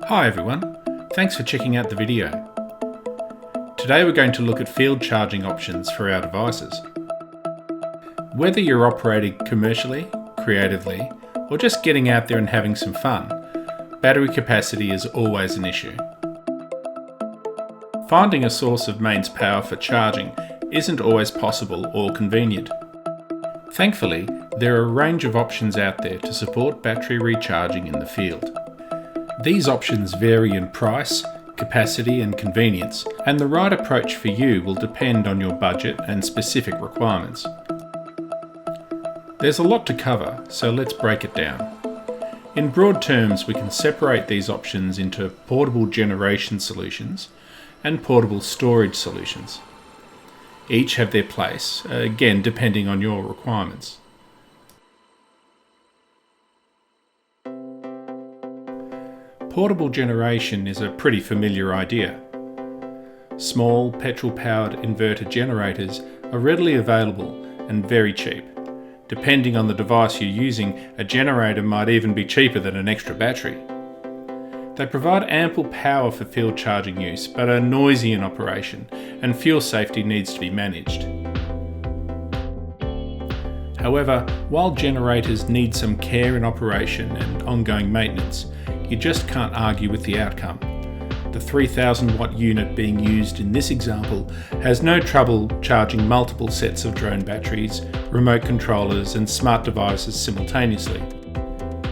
Hi everyone, thanks for checking out the video. Today we're going to look at field charging options for our devices. Whether you're operating commercially, creatively, or just getting out there and having some fun, battery capacity is always an issue. Finding a source of mains power for charging isn't always possible or convenient. Thankfully, there are a range of options out there to support battery recharging in the field. These options vary in price, capacity and convenience, and the right approach for you will depend on your budget and specific requirements. There's a lot to cover, so let's break it down. In broad terms, we can separate these options into portable generation solutions and portable storage solutions. Each have their place, again depending on your requirements. Portable generation is a pretty familiar idea. Small petrol-powered inverter generators are readily available and very cheap. Depending on the device you're using, a generator might even be cheaper than an extra battery. They provide ample power for field charging use, but are noisy in operation, and fuel safety needs to be managed. However, while generators need some care in operation and ongoing maintenance, you just can't argue with the outcome. The 3000 watt unit being used in this example has no trouble charging multiple sets of drone batteries, remote controllers and smart devices simultaneously.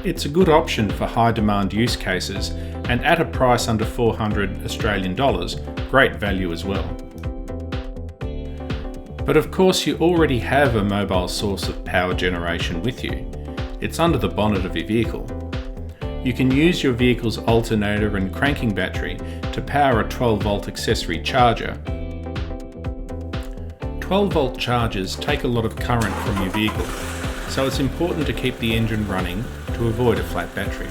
It's a good option for high demand use cases, and at a price under 400 Australian dollars, great value as well. But of course you already have a mobile source of power generation with you. It's under the bonnet of your vehicle. You can use your vehicle's alternator and cranking battery to power a 12 volt accessory charger. 12 volt chargers take a lot of current from your vehicle, so it's important to keep the engine running to avoid a flat battery.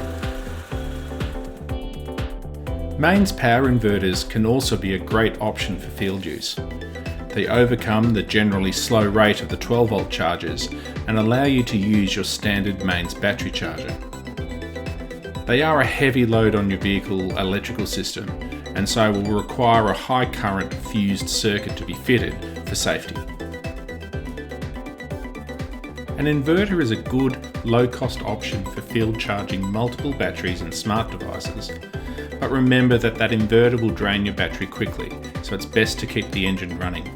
Mains power inverters can also be a great option for field use. They overcome the generally slow rate of the 12 volt chargers and allow you to use your standard mains battery charger. They are a heavy load on your vehicle electrical system, and so will require a high current fused circuit to be fitted for safety. An inverter is a good, low-cost option for field charging multiple batteries and smart devices, but remember that inverter will drain your battery quickly, so it's best to keep the engine running.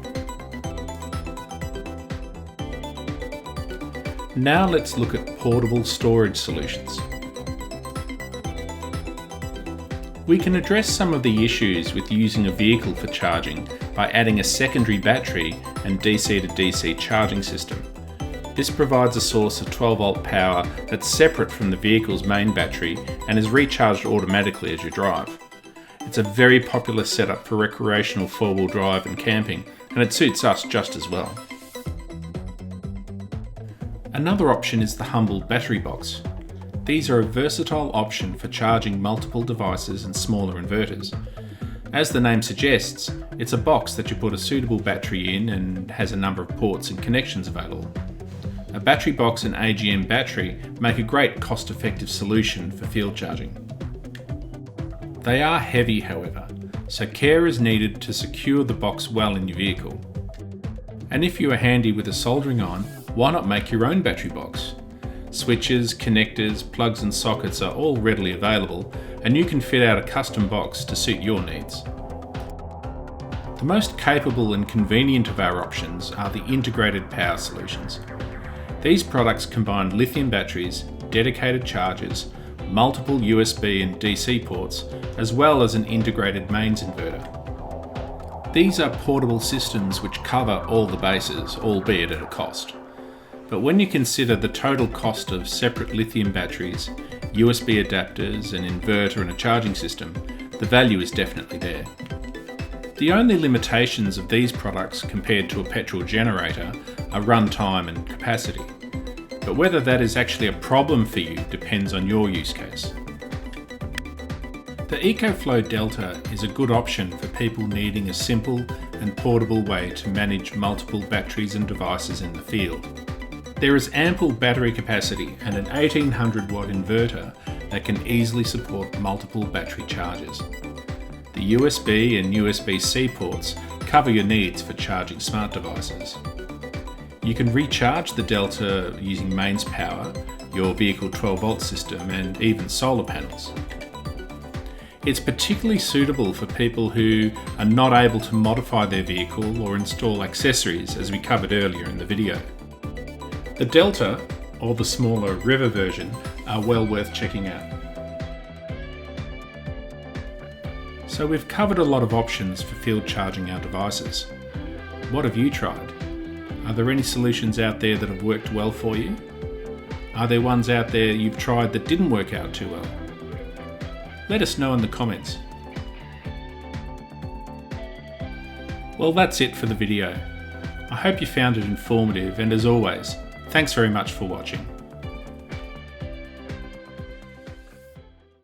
Now let's look at portable storage solutions. We can address some of the issues with using a vehicle for charging by adding a secondary battery and DC to DC charging system. This provides a source of 12 volt power that's separate from the vehicle's main battery and is recharged automatically as you drive. It's a very popular setup for recreational four-wheel drive and camping, and it suits us just as well. Another option is the Humble battery box. These are a versatile option for charging multiple devices and smaller inverters. As the name suggests, it's a box that you put a suitable battery in and has a number of ports and connections available. A battery box and AGM battery make a great cost-effective solution for field charging. They are heavy, however, so care is needed to secure the box well in your vehicle. And if you are handy with a soldering iron, why not make your own battery box? Switches, connectors, plugs and sockets are all readily available, and you can fit out a custom box to suit your needs. The most capable and convenient of our options are the integrated power solutions. These products combine lithium batteries, dedicated chargers, multiple USB and DC ports, as well as an integrated mains inverter. These are portable systems which cover all the bases, albeit at a cost. But when you consider the total cost of separate lithium batteries, USB adapters, an inverter and a charging system, the value is definitely there. The only limitations of these products compared to a petrol generator are runtime and capacity. But whether that is actually a problem for you depends on your use case. The EcoFlow Delta is a good option for people needing a simple and portable way to manage multiple batteries and devices in the field. There is ample battery capacity and an 1800 watt inverter that can easily support multiple battery charges. The USB and USB-C ports cover your needs for charging smart devices. You can recharge the Delta using mains power, your vehicle 12-volt system, and even solar panels. It's particularly suitable for people who are not able to modify their vehicle or install accessories, as we covered earlier in the video. The Delta, or the smaller River version, are well worth checking out. So we've covered a lot of options for field charging our devices. What have you tried? Are there any solutions out there that have worked well for you? Are there ones out there you've tried that didn't work out too well? Let us know in the comments. Well, that's it for the video. I hope you found it informative, and as always, thanks very much for watching.